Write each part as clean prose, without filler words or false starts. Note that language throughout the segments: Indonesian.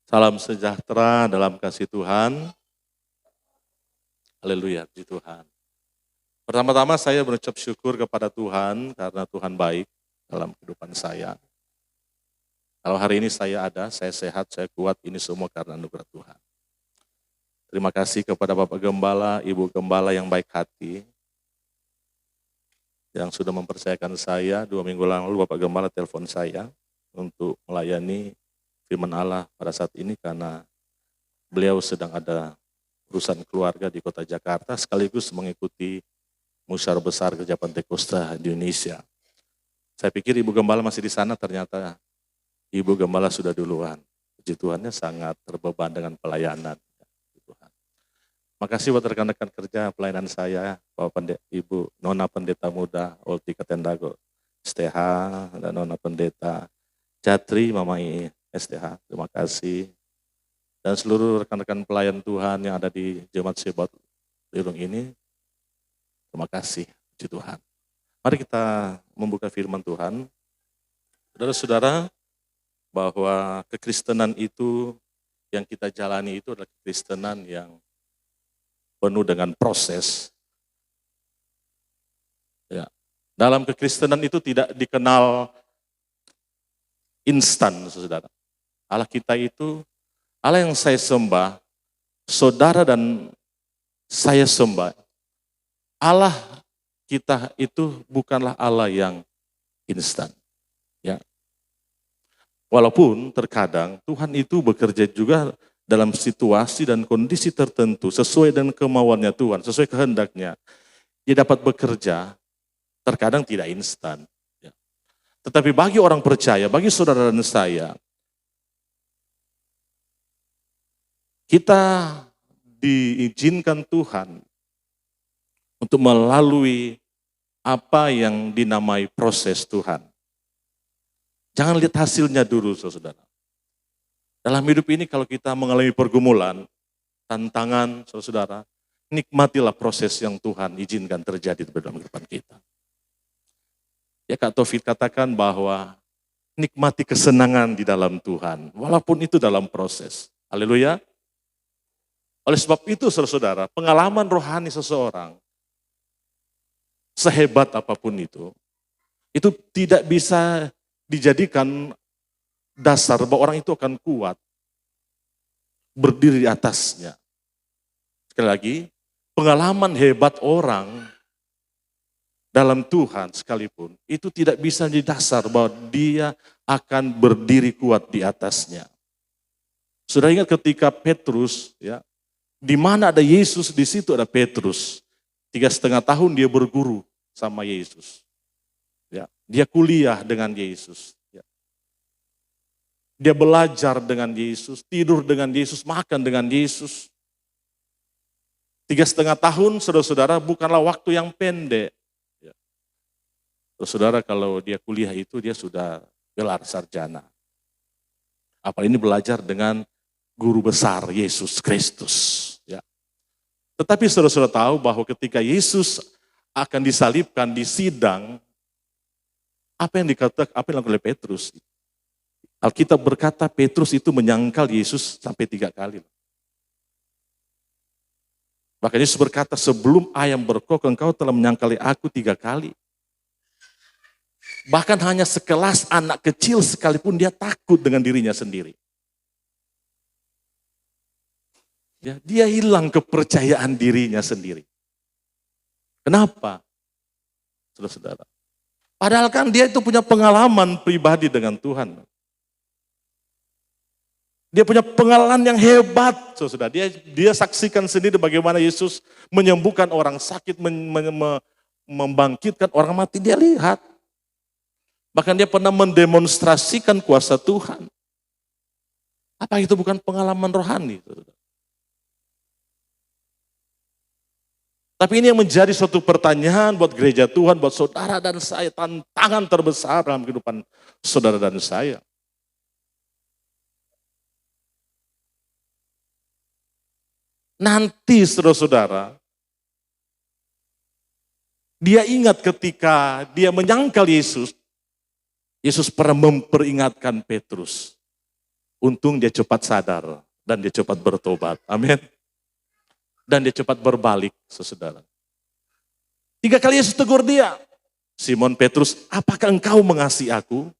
Salam sejahtera dalam kasih Tuhan. Haleluya, puji Tuhan. Pertama-tama saya berucap syukur kepada Tuhan karena Tuhan baik dalam kehidupan saya. Kalau hari ini saya ada, saya sehat, saya kuat, ini semua karena anugerah Tuhan. Terima kasih kepada Bapak Gembala, Ibu Gembala yang baik hati, yang sudah mempercayakan saya. 2 minggu lalu Bapak Gembala telepon saya untuk melayani firman Allah pada saat ini karena beliau sedang ada urusan keluarga di kota Jakarta sekaligus mengikuti musyawarah besar Gereja Pentakosta di Indonesia. Saya pikir Ibu Gembala masih di sana, ternyata Ibu Gembala sudah duluan. Puji Tuhannya sangat terbeban dengan pelayanan. Puji Tuhan. Makasih buat rekan-rekan kerja pelayanan saya, Bapak Ibu Nona Pendeta Muda, Olti Ketendago, STH, dan Nona Pendeta Jatri, Mama STH, terima kasih. Dan seluruh rekan-rekan pelayan Tuhan yang ada di Jemaat Sebat Lirung ini, terima kasih, puji Tuhan. Mari kita membuka firman Tuhan. Saudara-saudara, bahwa kekristenan itu yang kita jalani itu adalah kekristenan yang penuh dengan proses. Ya. Dalam kekristenan itu tidak dikenal instan, saudara. Allah kita itu, Allah yang saya sembah, saudara dan saya sembah, Allah kita itu bukanlah Allah yang instan. Ya. Walaupun terkadang Tuhan itu bekerja juga dalam situasi dan kondisi tertentu sesuai dengan kemauannya Tuhan, sesuai kehendaknya. Dia dapat bekerja, terkadang tidak instan. Ya. Tetapi bagi orang percaya, bagi saudara dan saya, kita diizinkan Tuhan untuk melalui apa yang dinamai proses Tuhan. Jangan lihat hasilnya dulu, saudara. Dalam hidup ini kalau kita mengalami pergumulan, tantangan, saudara, nikmatilah proses yang Tuhan izinkan terjadi dalam kehidupan kita. Ya, Kak Taufik katakan bahwa nikmati kesenangan di dalam Tuhan, walaupun itu dalam proses. Haleluya. Oleh sebab itu, saudara-saudara, pengalaman rohani seseorang, sehebat apapun itu tidak bisa dijadikan dasar bahwa orang itu akan kuat, berdiri di atasnya. Sekali lagi, pengalaman hebat orang dalam Tuhan sekalipun, itu tidak bisa jadi dasar bahwa dia akan berdiri kuat di atasnya. Sudah ingat ketika Petrus, ya, di mana ada Yesus, di situ ada Petrus. 3,5 tahun dia berguru sama Yesus. Ya, dia kuliah dengan Yesus. Ya. Dia belajar dengan Yesus, tidur dengan Yesus, makan dengan Yesus. 3,5 tahun, saudara-saudara, bukanlah waktu yang pendek. Ya. Saudara, kalau dia kuliah itu dia sudah gelar sarjana. Apalagi ini belajar dengan guru besar Yesus Kristus. Ya. Tetapi saudara-saudara tahu bahwa ketika Yesus akan disalibkan di sidang, apa yang dilakukan oleh Petrus? Alkitab berkata Petrus itu menyangkal Yesus sampai 3 kali. Bahkan Yesus berkata, sebelum ayam berkok engkau telah menyangkali aku 3 kali. Bahkan hanya sekelas anak kecil sekalipun dia takut dengan dirinya sendiri. Ya, dia hilang kepercayaan dirinya sendiri. Kenapa? Saudara-saudara. Padahal kan dia itu punya pengalaman pribadi dengan Tuhan. Dia punya pengalaman yang hebat, saudara. Dia saksikan sendiri bagaimana Yesus menyembuhkan orang sakit, membangkitkan orang mati. Dia lihat. Bahkan dia pernah mendemonstrasikan kuasa Tuhan. Apa itu bukan pengalaman rohani, saudara? Tapi ini yang menjadi suatu pertanyaan buat gereja Tuhan, buat saudara dan saya, tantangan terbesar dalam kehidupan saudara dan saya. Nanti saudara-saudara, dia ingat ketika dia menyangkal Yesus, Yesus pernah memperingatkan Petrus. Untung dia cepat sadar dan dia cepat bertobat. Amin. Dan dia cepat berbalik, saudara. 3 kali Yesus tegur dia. Simon Petrus, apakah engkau mengasihi aku?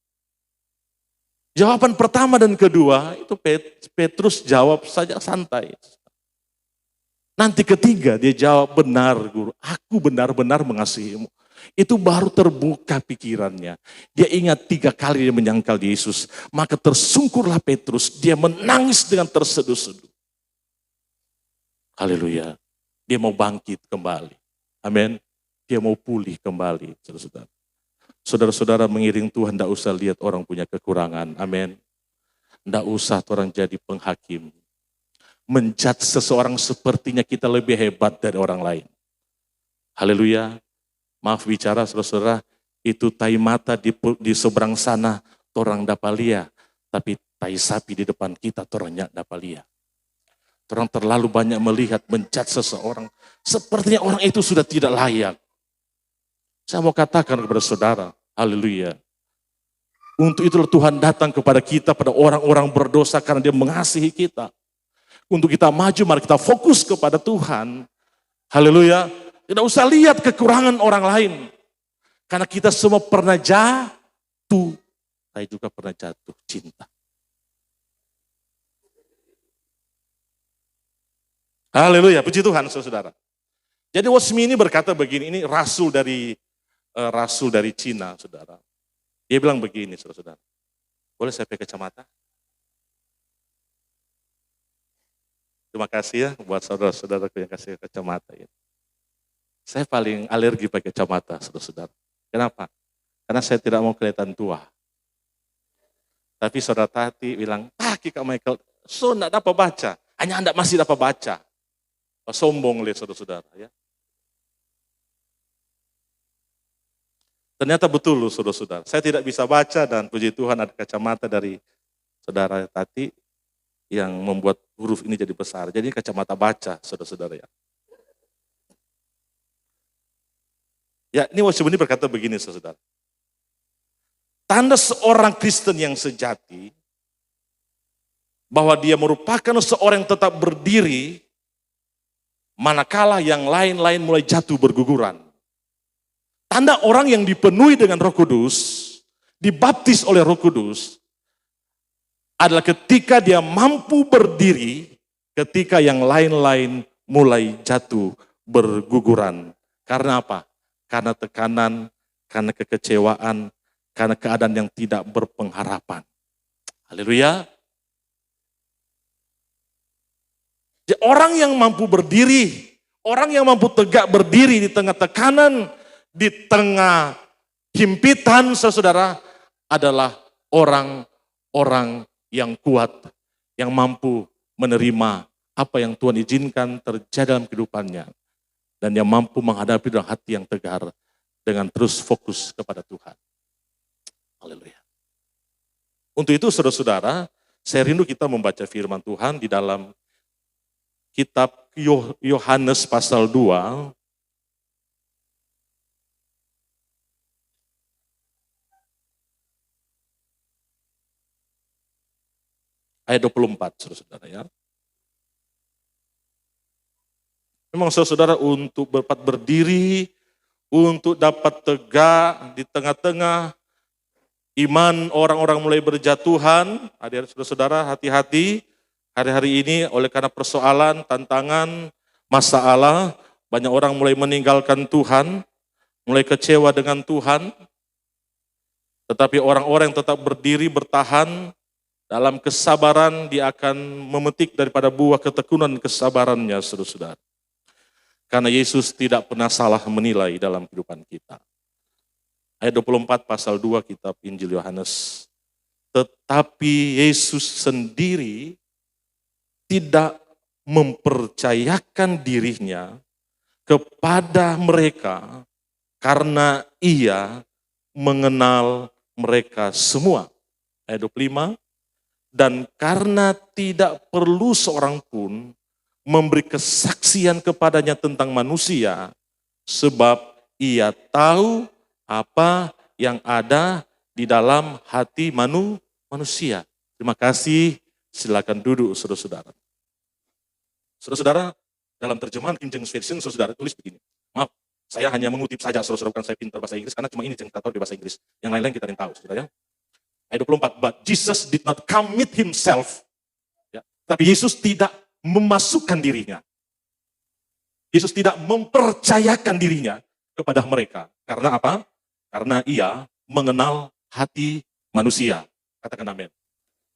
Jawaban pertama dan kedua, itu Petrus jawab saja santai. Nanti ketiga dia jawab, benar guru, aku benar-benar mengasihimu. Itu baru terbuka pikirannya. Dia ingat 3 kali dia menyangkal Yesus. Maka tersungkurlah Petrus, dia menangis dengan terseduh-seduh. Haleluya. Dia mau bangkit kembali. Amin. Dia mau pulih kembali, saudara-saudara. Saudara-saudara mengiring Tuhan, tidak usah lihat orang punya kekurangan. Amin. Tidak usah orang jadi penghakim. Menjudge seseorang sepertinya kita lebih hebat dari orang lain. Haleluya. Maaf bicara, saudara-saudara, itu tai mata di seberang sana, orang dapat lihat. Tapi tai sapi di depan kita, orang dapat lihat. Orang terlalu banyak melihat, menjudge seseorang. Sepertinya orang itu sudah tidak layak. Saya mau katakan kepada saudara, haleluya. Untuk itulah Tuhan datang kepada kita, pada orang-orang berdosa karena dia mengasihi kita. Untuk kita maju, mari kita fokus kepada Tuhan. Haleluya. Tidak usah lihat kekurangan orang lain. Karena kita semua pernah jatuh. Saya juga pernah jatuh cinta. Haleluya, puji Tuhan saudara. Jadi Wasmi ini berkata begini, ini rasul dari Cina, saudara. Dia bilang begini, saudara-saudara. Boleh saya pakai kacamata? Terima kasih ya buat saudara-saudara yang kasih kacamata. Ya. Saya paling alergi pakai kacamata, saudara-saudara. Kenapa? Karena saya tidak mau kelihatan tua. Tapi saudara Tati bilang, Kak Michael, so enggak dapat baca. Hanya Anda masih dapat baca. Sombong lihat saudara-saudara. Ya. Ternyata betul loh saudara-saudara. Saya tidak bisa baca dan puji Tuhan ada kacamata dari saudara Tati yang membuat huruf ini jadi besar. Jadi kacamata baca saudara-saudara ya. Ya ini Wasmi berkata begini saudara. Tanda seorang Kristen yang sejati bahwa dia merupakan seorang yang tetap berdiri manakala yang lain-lain mulai jatuh berguguran. Tanda orang yang dipenuhi dengan Roh Kudus, dibaptis oleh Roh Kudus, adalah ketika dia mampu berdiri, ketika yang lain-lain mulai jatuh berguguran. Karena apa? Karena tekanan, karena kekecewaan, karena keadaan yang tidak berpengharapan. Haleluya. Jadi orang yang mampu berdiri, orang yang mampu tegak berdiri di tengah tekanan, di tengah himpitan, saudara, adalah orang-orang yang kuat, yang mampu menerima apa yang Tuhan izinkan terjadi dalam kehidupannya, dan yang mampu menghadapi dengan hati yang tegar, dengan terus fokus kepada Tuhan. Haleluya. Untuk itu, saudara-saudara, saya rindu kita membaca firman Tuhan di dalam kitab Yohanes pasal 2, ayat 24, saudara-saudara ya. Memang saudara untuk dapat berdiri, untuk dapat tegak di tengah-tengah iman orang-orang mulai berjatuhan. Adik-adik saudara-saudara hati-hati hari-hari ini oleh karena persoalan, tantangan, masalah, banyak orang mulai meninggalkan Tuhan, mulai kecewa dengan Tuhan. Tetapi orang-orang yang tetap berdiri, bertahan, dalam kesabaran dia akan memetik daripada buah ketekunan kesabarannya, saudara-saudara. Karena Yesus tidak pernah salah menilai dalam kehidupan kita. Ayat 24 pasal 2 kitab Injil Yohanes. Tetapi Yesus sendiri tidak mempercayakan dirinya kepada mereka karena ia mengenal mereka semua. Ayat 25. Dan karena tidak perlu seorang pun memberi kesaksian kepadanya tentang manusia, sebab ia tahu apa yang ada di dalam hati manusia. Terima kasih Silakan duduk, saudara-saudara. Saudara-saudara, dalam terjemahan King James Version, saudara tulis begini. Maaf, saya hanya mengutip saja, saudara-saudara, bukan saya pintar bahasa Inggris, karena cuma ini yang kita tahu di bahasa Inggris. Yang lain-lain kita tahu, saudara ya. Ayat 24, but Jesus did not commit himself. Ya, tapi Yesus tidak memasukkan dirinya. Yesus tidak mempercayakan dirinya kepada mereka. Karena apa? Karena ia mengenal hati manusia. Katakan amin.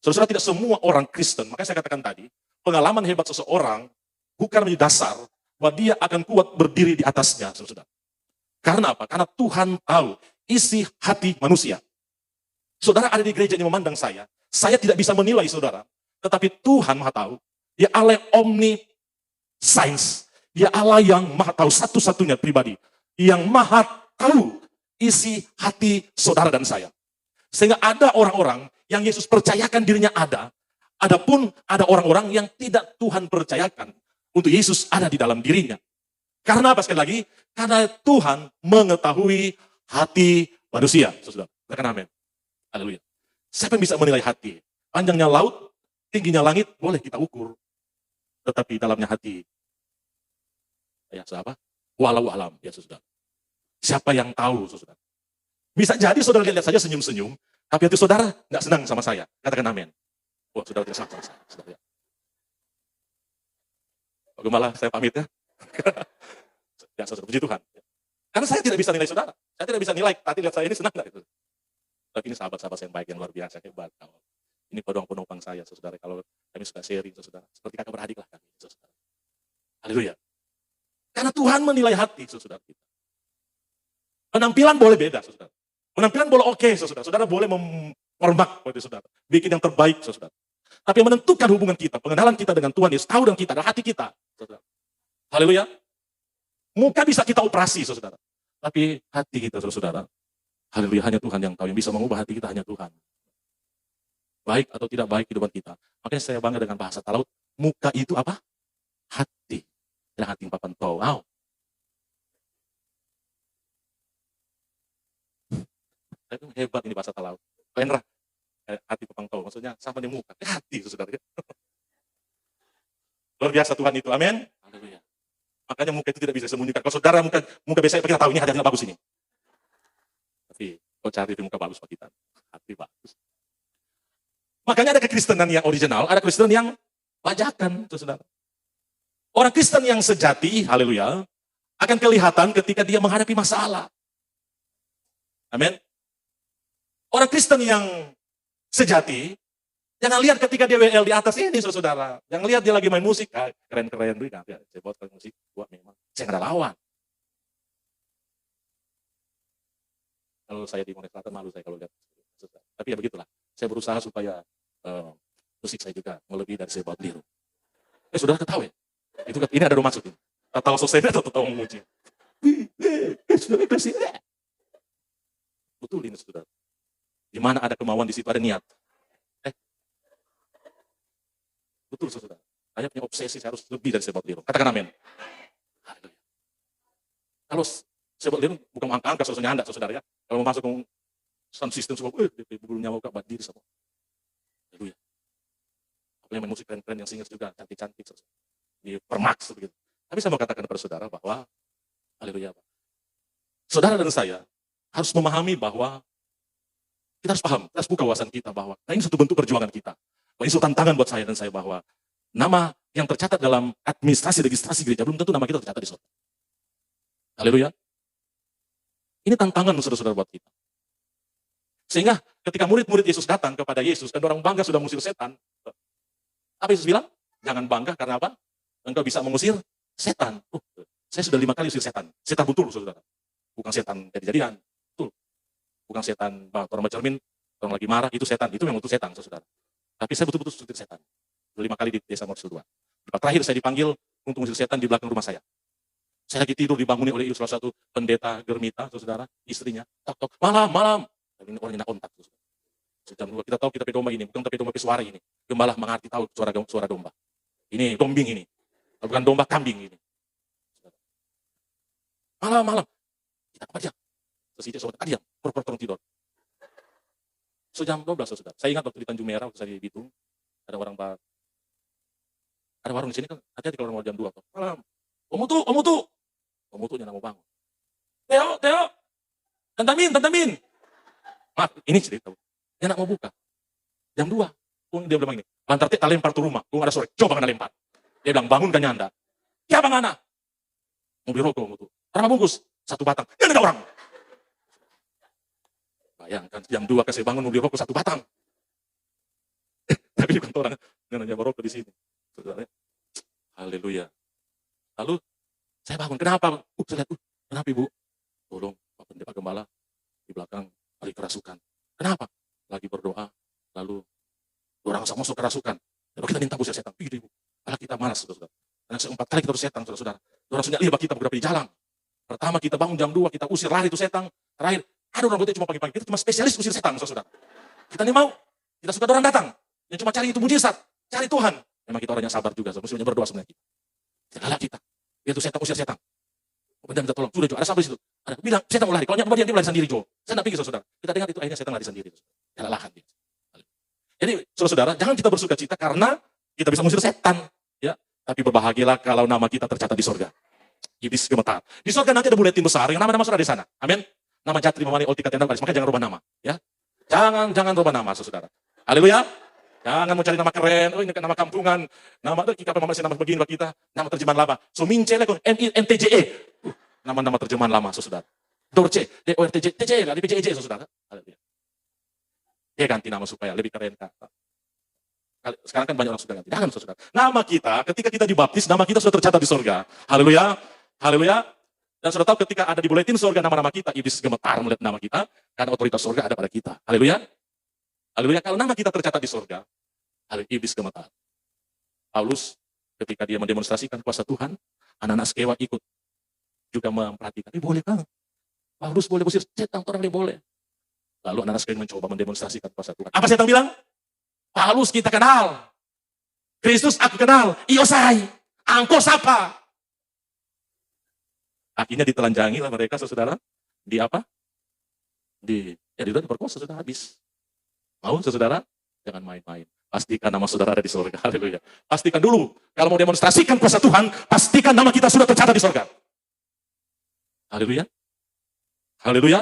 Saudara, tidak semua orang Kristen, makanya saya katakan tadi, pengalaman hebat seseorang bukan menjadi dasar bahwa dia akan kuat berdiri di atasnya, saudara. Karena apa? Karena Tuhan tahu isi hati manusia. Saudara ada di gereja yang memandang saya tidak bisa menilai saudara, tetapi Tuhan Maha tahu. Dia Allah omniscience. Dia Allah yang Maha tahu, satu-satunya pribadi yang Maha tahu isi hati saudara dan saya. Sehingga ada orang-orang yang Yesus percayakan dirinya ada. Adapun ada orang-orang yang tidak Tuhan percayakan untuk Yesus ada di dalam dirinya. Karena apa sekali lagi? Karena Tuhan mengetahui hati manusia. Saudara, katakan amin. Haleluya. Siapa yang bisa menilai hati? Panjangnya laut, tingginya langit, boleh kita ukur. Tetapi dalamnya hati. Ya, siapa? Walau alam, ya saudara. Siapa yang tahu, saudara? Bisa jadi saudara lihat saja senyum-senyum, tapi hati saudara nggak senang sama saya. Katakan amin. Wah, saudara tidak sama saya. Saudara. Pak Gembala, saya pamit ya. Ya, saudara, puji Tuhan. Karena saya tidak bisa nilai saudara. Saya tidak bisa nilai, tadi lihat saya ini senang nggak itu. Tapi ini sahabat-sahabat yang baik, yang luar biasa, hebat. Ini penopang saya, saudara. Kalau kami suka sharing, saudara. Seperti kakak beradik lah kami, saudara. Haleluya. Karena Tuhan menilai hati, saudara kita. Penampilan boleh beda, saudara. Penampilan boleh oke, saudara. Saudara boleh memformat, saudara. Bikin yang terbaik, saudara. Tapi yang menentukan hubungan kita, pengenalan kita dengan Tuhan Yesus, tahu dan kita, adalah hati kita, saudara. Haleluya. Muka bisa kita operasi, saudara. Tapi hati kita, saudara. Haleluya, hanya Tuhan yang tahu. Yang bisa mengubah hati kita hanya Tuhan. Baik atau tidak baik kehidupan kita. Makanya saya bangga dengan bahasa Talaut. Muka itu apa? Hati. Dan hati yang papan tahu. Wow. Itu hebat ini bahasa Talaut. Keren lah. Hati papan tahu. Maksudnya sama di muka. Hati, saudara. Luar biasa Tuhan itu. Amin. Haleluya. Makanya muka itu tidak bisa disembunyikan. Kalau saudara muka biasa kita tahu ini hati yang bagus ini. Tapi kau cari di muka bagus Pak kita. Hati bagus. Makanya ada kekristenan yang original, ada Kristen yang bajakan, saudara. Orang Kristen yang sejati, haleluya, akan kelihatan ketika dia menghadapi masalah. Amin. Orang Kristen yang sejati, jangan lihat ketika dia WL di atas ini, saudara. Jangan lihat dia lagi main musik, keren-keren dulu, ya, saya buat musik, buat memang. Saya nggak ada lawan. Kalau saya di Monas Selatan, malu saya kalau lihat. Tapi ya begitulah. Saya berusaha supaya musik saya juga melebihi dari saya bawa biru. Saudara ketahui ya? Itu ini ada maksud ini. Tahu selesai atau tahu memuji? Betul ini saudara. Di mana ada kemauan di situ ada niat. Betul saudara. Saya punya obsesi saya harus lebih dari saya bawa biru. Katakan amin. Kalau saya bawa biru bukan angka-angka sesuatu Anda saudara ya. Kalau mau masuk ke sound system semua, bulu nyawa gak berdiri semua. Haleluya. Apalagi main musik keren-keren yang singers juga cantik-cantik di permaks begitu. Tapi saya mau katakan kepada saudara bahwa haleluya. Saudara dan saya harus memahami bahwa kita harus paham, kita harus buka wawasan kita bahwa ini satu bentuk perjuangan kita. Bahwa ini satu tantangan buat saya dan saya bahwa nama yang tercatat dalam administrasi registrasi gereja belum tentu nama kita tercatat di sorga. Haleluya. Ini tantangan saudara-saudara buat kita. Sehingga ketika murid-murid Yesus datang kepada Yesus dan orang bangga sudah mengusir setan. Apa Yesus bilang? Jangan bangga karena apa? Engkau bisa mengusir setan. Saya sudah 5 kali usir setan. Setan betul saudara. Bukan setan jadi-jadian. Betul. Bukan setan orang bercermin, orang lagi marah, itu setan. Itu memang itu setan saudara. Tapi saya betul-betul usir setan. 5 kali di desa Morsil 2. Terakhir saya dipanggil untuk mengusir setan di belakang rumah saya. Saya lagi tidur dibangunin oleh salah satu pendeta Germita, saudara, istrinya. Tok-tok, malam. Ini orangnya kontak. Sejam 2 kita tahu kita domba ini, bukan tapi domba suara ini. Gembala mengerti tahu suara domba. Ini dombing ini. Bukan domba kambing ini. Malam. Kita apa aja? Sesidik sobat adiam, pura-pura tidur. Sejam 12 saudara. Saya ingat waktu di Tanjung Merah, waktu saya di Bitung. Ada orang ada warung di sini kan, hati-hati kalau orang mau jam 2. Malam. Om Mutu nya mau bangun. Teo, Tante Min. Maaf, ini cerita. Dia nak mau buka. Jam 2. Dia bilang ini, lantar tak lempar tuh rumah. Ada sore, coba kena lempar. Dia bilang, bangun kan nyanda. Ya bang Ana. Mau beli rokok, Mutu. Berapa bungkus? 1 batang. Ya ada orang. Bayangkan, jam 2 kasih bangun mau beli rokok 1 batang. Tapi di kantoran, nanya rokok di sini. Haleluya. Lalu, saya bangun, kenapa? Saya lihat, kenapa ibu? Tolong, Pak Pendeta Gembala, di belakang lagi kerasukan. Kenapa? Lagi berdoa, lalu orang masuk kerasukan. Lalu kita minta usir setan. Ibu, malah kita malas, saudara. Karena 4 kali kita harus setan, saudara. Orang sudah lihat kita beberapa di jalan. Pertama kita bangun jam 2, kita usir lari itu setan. Terakhir, ada orang kita cuma pagi-pagi, kita cuma spesialis usir setan, saudara. Kita ini mau, kita suka orang datang. Yang cuma cari itu mujizat, cari Tuhan. Memang kita orang yang sabar juga, mestinya berdoa sebenarnya kita. Janganlah kita. Dia itu setan, usir setan. Pendeta minta tolong, sudah Jo, ada sabar di situ. Ada bilang, setan mau lari. Kalau nyampe dia lari sendiri Jo. Saya tidak pikir saudara. Kita dengar itu akhirnya setan lari sendiri. Kalahkan dia. Jadi saudara, jangan kita bersuka cita karena kita bisa mengusir setan, ya. Tapi berbahagialah kalau nama kita tercatat di surga. Iblis gemetar. Di surga nanti ada buletin besar yang nama-nama saudara di sana. Amin. Nama Jatri Mamani Oltika Tenda Baris. Maka jangan rubah nama, ya. Jangan rubah nama saudara. Haleluya. Jangan mau cari nama keren, ini nama kampungan, nama itu kita masih nama begini kita, nama terjemahan lama. So mincele kon MINTJE. Nama-nama terjemahan lama saudara. Dorce, DORTJ, TJE, DPJJ saudara. Haleluya. Dia ganti nama supaya lebih keren, Kak. Sekarang kan banyak orang sudah ganti. Jangan, saudara. Nama kita, ketika kita dibaptis, nama kita sudah tercatat di surga. Haleluya. Haleluya. Dan sudah tahu ketika ada di buletin surga nama-nama kita, iblis gemetar melihat nama kita, karena otoritas surga ada pada kita. Haleluya. Haleluya. Kalau nama kita tercatat di surga, iblis gemetar. Paulus, ketika dia mendemonstrasikan kuasa Tuhan, anak-anak Skewa ikut juga memperhatikan. Boleh kan? Paulus boleh usir setan, orang boleh. Lalu anak-anak Skewa mencoba mendemonstrasikan kuasa Tuhan. Apa setan bilang? Paulus kita kenal. Kristus aku kenal. Iosai. Angko sapa. Akhirnya ditelanjangi lah mereka, saudara. Di apa? Diperkosa, sudah habis. Mau, saudara? Jangan main-main. Pastikan nama saudara ada di surga. Haleluya. Pastikan dulu. Kalau mau demonstrasikan kuasa Tuhan, pastikan nama kita sudah tercatat di surga. Haleluya. Haleluya.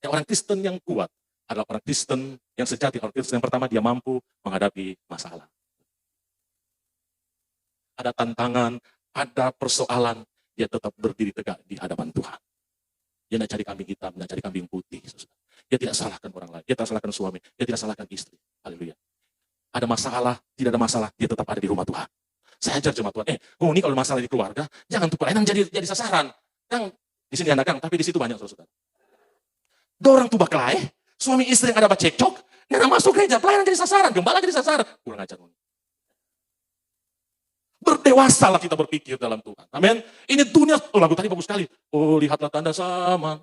Orang Kristen yang kuat adalah orang Kristen yang sejati. Orang Kristen yang pertama, dia mampu menghadapi masalah. Ada tantangan, ada persoalan, dia tetap berdiri tegak di hadapan Tuhan. Dia tidak cari kambing hitam, tidak cari kambing putih. Dia tidak salahkan orang lain, dia tidak salahkan suami, dia tidak salahkan istri. Haleluya. Ada masalah, tidak ada masalah, dia tetap ada di rumah Tuhan. Saya ajar jemaat Tuhan, ini kalau masalah di keluarga, jangan tuh pelayanan jadi sasaran. Yang di sini anak tapi di situ banyak saudara. Dorang tuh baklai, suami istri yang ada cekcok, nggak masuk gereja, pelayanan jadi sasaran, gembala jadi sasaran. Kurang ajar. Berdewasalah kita berpikir dalam Tuhan. Amin. Ini dunia, lagu tadi bagus sekali. Oh, lihatlah tanda sama.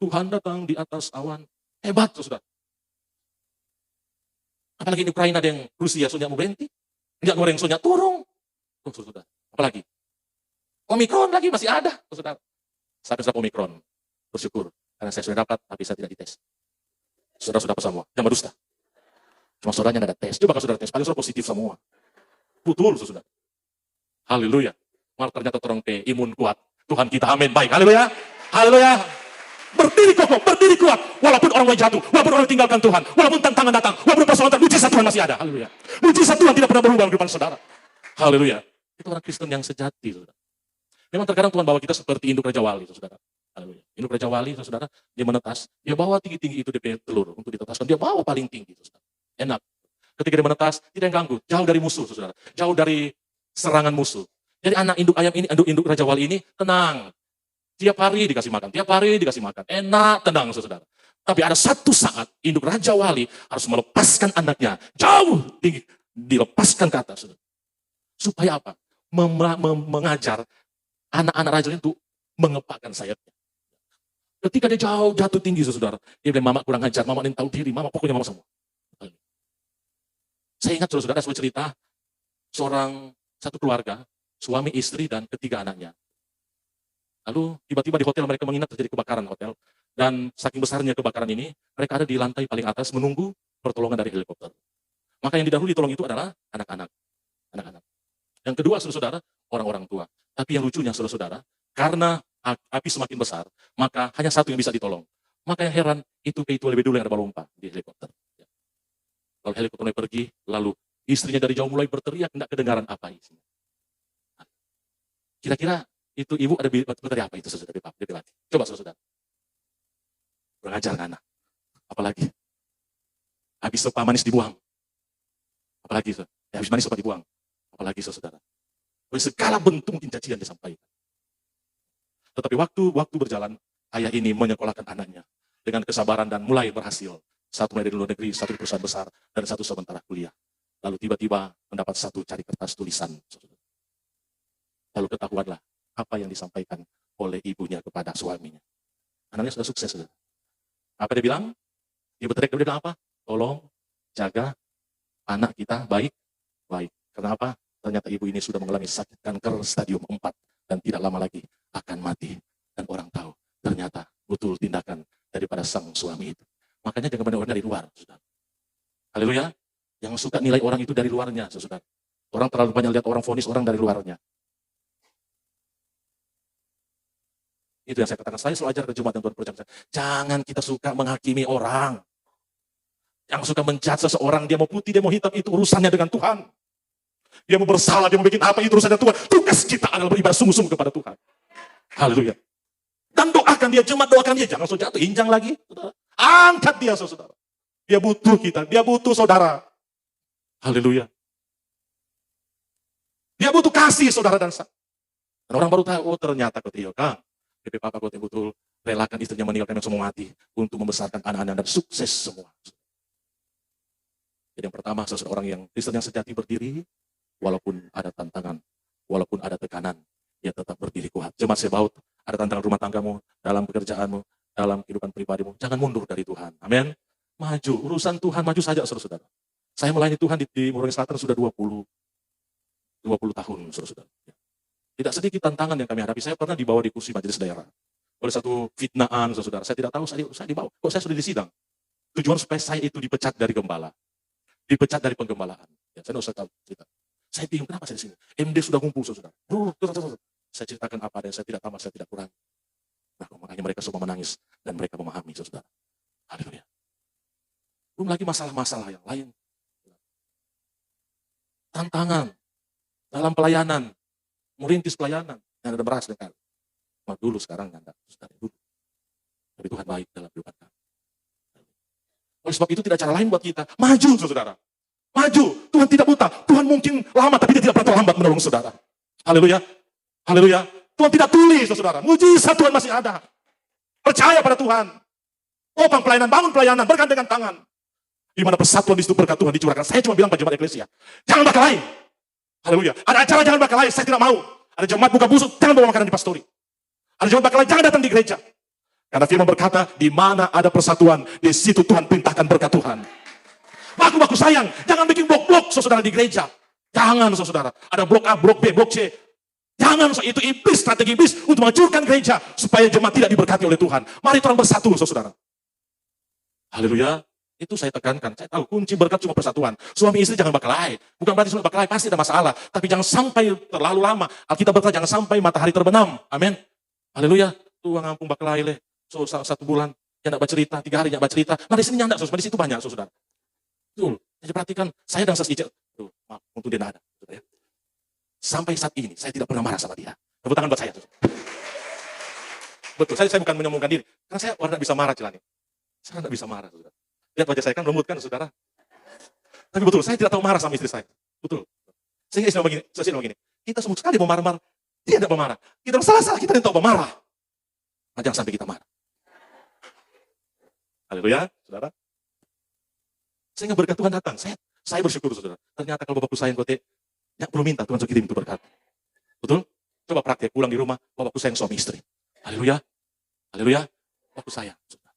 Tuhan datang di atas awan. Hebat, saudara. Apalagi di Ukraina ada yang Rusia, sunya mau berhenti. Enggak goreng, sunya turun. Saudara. Apalagi. Omikron lagi masih ada, saudara. Saya Omikron. Bersyukur. Karena saya sudah dapat, tapi saya tidak dites. Saudara sudah dapat semua. Jangan berdusta. Cuma saudaranya tidak ada tes. Coba kalau saudara tes, paling saudara positif semua. Betul, saudara. Haleluya. Malah ternyata orang imun kuat. Tuhan kita, amin. Baik, haleluya. Haleluya. Berdiri kokoh, berdiri kuat. Walaupun orang lain jatuh, walaupun orang tinggalkan Tuhan, walaupun tantangan datang, walaupun persoalan, mujizat Tuhan masih ada. Haleluya. Mujizat Tuhan tidak pernah berubah di depan saudara. Haleluya. Itu orang Kristen yang sejati, saudara. Memang terkadang Tuhan bawa kita seperti induk Raja Wali, saudara. Haleluya. Induk Raja Wali, saudara, dia menetas, dia bawa tinggi-tinggi itu DP telur untuk ditetaskan. Dia bawa paling tinggi, saudara. Enak. Ketika dia menetas, tidak ganggu, jauh dari musuh, saudara. Jauh dari serangan musuh. Jadi anak induk ayam ini, induk Raja Wali ini, tenang. Tiap hari dikasih makan, tiap hari dikasih makan. Enak, tenang, saudara. Tapi ada satu saat, induk Raja Wali harus melepaskan anaknya. Jauh tinggi, dilepaskan ke atas, saudara. Supaya apa? Mengajar anak-anak Raja itu mengepakkan sayapnya. Ketika dia jauh, jatuh tinggi, saudara. Dia bilang, mama kurang ajar, mama ini tahu diri, mama pokoknya mama semua. Saya ingat saudara sebuah cerita, satu keluarga, suami, istri, dan 3 anaknya. Lalu tiba-tiba di hotel mereka menginap terjadi kebakaran hotel. Dan saking besarnya kebakaran ini, mereka ada di lantai paling atas menunggu pertolongan dari helikopter. Maka yang didahului tolong itu adalah anak-anak. Anak-anak. Yang kedua, saudara-saudara, orang-orang tua. Tapi yang lucunya, saudara-saudara, karena api semakin besar, maka hanya satu yang bisa ditolong. Maka yang heran, itu lebih dulu yang ada balompa di helikopter. Lalu helikopter mulai pergi, lalu istrinya dari jauh mulai berteriak, tidak kedengaran apa isinya. Kira-kira itu ibu ada berteriak apa itu, saudara? Coba, saudara. Berajar anak. Apalagi? Habis sopa manis dibuang. Apalagi, saudara? Habis manis sopa dibuang. Apalagi, saudara? Segala bentuk cacian disampaikan. Tetapi waktu berjalan, ayah ini menyekolahkan anaknya dengan kesabaran dan mulai berhasil. Satu mulai dari luar negeri, satu di perusahaan besar, dan satu sementara kuliah. Lalu tiba-tiba mendapat satu cari kertas tulisan. Lalu ketahuanlah apa yang disampaikan oleh ibunya kepada suaminya. Anaknya sudah sukses. Saudara. Apa dia bilang? Dia berteriak, dia bilang apa? Tolong jaga anak kita baik-baik. Kenapa? Ternyata ibu ini sudah mengalami sakit kanker stadium 4 dan tidak lama lagi akan mati. Dan orang tahu ternyata betul tindakan daripada sang suami itu. Makanya jangan pandang orang dari luar, saudara. Haleluya. Yang suka nilai orang itu dari luarnya, saudara. Orang terlalu banyak lihat orang vonis orang dari luarnya. Itu yang saya katakan. Saya selalu ajar ke jemaat yang Tuhan percaya. Jangan kita suka menghakimi orang. Yang suka menjudge seseorang, dia mau putih, dia mau hitam, itu urusannya dengan Tuhan. Dia mau bersalah, dia mau bikin apa, itu urusannya Tuhan. Tugas kita adalah beribadah sungguh-sungguh kepada Tuhan. Haleluya. Dan doakan dia, jemaat doakan dia. Jangan so jatuh, injang lagi. Saudara. Angkat dia, saudara. Dia butuh kita, dia butuh saudara. Haleluya. Dia butuh kasih, saudara dan saya. Dan orang baru tahu, oh ternyata kau Kang. Tapi papa kau betul relakan istrinya meninggalkan yang semua mati untuk membesarkan anak-anak dan sukses semua. Jadi yang pertama, seseorang yang Kristen yang sejati berdiri, walaupun ada tantangan, walaupun ada tekanan, dia tetap berdiri kuat. Jemaat Sebaut, ada tantangan rumah tanggamu, dalam pekerjaanmu, dalam kehidupan pribadimu, jangan mundur dari Tuhan. Amin. Maju, urusan Tuhan maju saja, saudara-saudara. Saya melayani Tuhan di Morowali Selatan sudah 20 tahun, saudara-saudara. Tidak sedikit tantangan yang kami hadapi. Saya pernah dibawa di kursi majelis daerah. Oleh satu fitnaan, saudara. Saya tidak tahu, saya dibawa. Kok saya sudah disidang? Tujuan supaya saya itu dipecat dari gembala. Dipecat dari penggembalaan. Ya, saya tidak usah tahu cerita. Saya bingung, kenapa saya di sini? MD sudah kumpul, saudara. Saya ceritakan apa ada yang saya tidak tambah, saya tidak kurang. Nah, makanya mereka semua menangis. Dan mereka memahami, saudara. Haleluya. Belum lagi masalah-masalah yang lain. Tantangan dalam pelayanan. Merintis pelayanan. Yang ada beras dengan. Nah, dulu sekarang enggak, saudara. Dulu. Tapi Tuhan baik dalam kehidupan kami. Oleh sebab itu tidak cara lain buat kita. Maju, saudara. Maju. Tuhan tidak buta. Tuhan mungkin lama, tapi dia tidak pernah terlambat menolong saudara. Haleluya. Haleluya. Tuhan tidak tuli, saudara. Mujizat Tuhan masih ada. Percaya pada Tuhan. Topang pelayanan, bangun pelayanan, bergandengan tangan. Di mana persatuan di situ berkat Tuhan dicurahkan. Saya cuma bilang pada jemaat eklesia. Jangan berkelahi. Haleluya. Ada acara jangan berkelahi, saya tidak mau. Ada jemaat buka busuk, jangan bawa makanan di pastori. Ada jemaat berkelahi, jangan datang di gereja. Karena firman berkata, di mana ada persatuan, di situ Tuhan perintahkan berkat Tuhan. Baku-baku sayang, jangan bikin blok-blok saudara di gereja. Jangan saudara, ada blok A, blok B, blok C. Jangan, itu iblis, strategi iblis untuk menghancurkan gereja supaya jemaat tidak diberkati oleh Tuhan. Mari orang bersatu saudara. Haleluya. Itu saya tekankan, saya tahu kunci berkat cuma persatuan. Suami istri jangan berkelahi. Bukan berarti sudah berkelahi, pasti ada masalah. Tapi jangan sampai terlalu lama. Alkitab berkata jangan sampai matahari terbenam. Amin. Haleluya. Tuhan ngampung berkelahi leh. So, 1 bulan, yang tidak bercerita, 3 hari yang bercerita. Nah di sini nyanda, di situ banyak, saudara. Betul. Jadi perhatikan, saya dan Sas Ijel. Tuh, maaf, untuk dia ada. Saudara, ya. Sampai saat ini, saya tidak pernah marah sama dia. Tepuk tangan buat saya. Saudara. Betul, saya bukan menyombongkan diri. Karena saya orang tidak bisa marah, Celani. Saya tidak bisa marah, saudara. Lihat wajah saya kan lembut kan, saudara. Tapi betul, saya tidak tahu marah sama istri saya. Betul. Sehingga istri begini, kita semua sekali mau marah-marah. Dia tidak mau marah. Kita salah-salah, kita yang tahu mau marah. Nah, jangan sampai kita marah. Haleluya, saudara. Sehingga berkat Tuhan datang. Saya bersyukur, saudara. Ternyata kalau bapakku sayang kote, yang perlu minta Tuhan kirim itu berkat. Betul? Coba praktek, pulang di rumah, bapakku sayang suami istri. Haleluya. Haleluya. Bapakku sayang, saudara.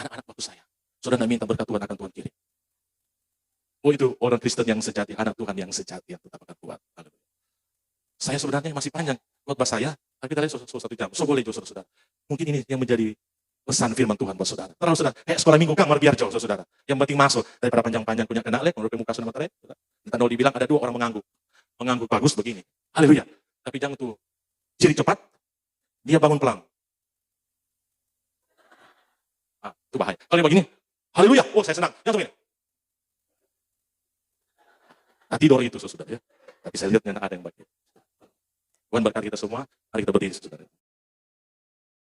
Anak-anak bapakku sayang. Saudara minta berkat Tuhan akan Tuhan kirim. Oh itu orang Kristen yang sejati, anak Tuhan yang sejati yang tetap akan kuat. Haleluya. Saya sebenarnya masih panjang khotbah saya, tapi kita lihat 1 jam. So boleh saudara-saudara. Mungkin ini yang menjadi pesan firman Tuhan buat saudara. Terlalu saudara, kayak sekolah minggu kamar biar jauh saudara. Yang penting masuk, daripada panjang-panjang punya kena lek, menurut muka sudah materai. Entah mau dibilang ada 2 orang mengangguk. Mengangguk bagus begini. Haleluya. Tapi jangan tuh, ciri cepat, dia bangun pelan. Ah, itu bahaya. Kalau yang begini, haleluya, oh saya senang. Jangan begini. Nah, tidur itu saudara ya. Tapi saya lihat ada yang baik. Tuhan berkati kita semua, mari kita berdiri saudara.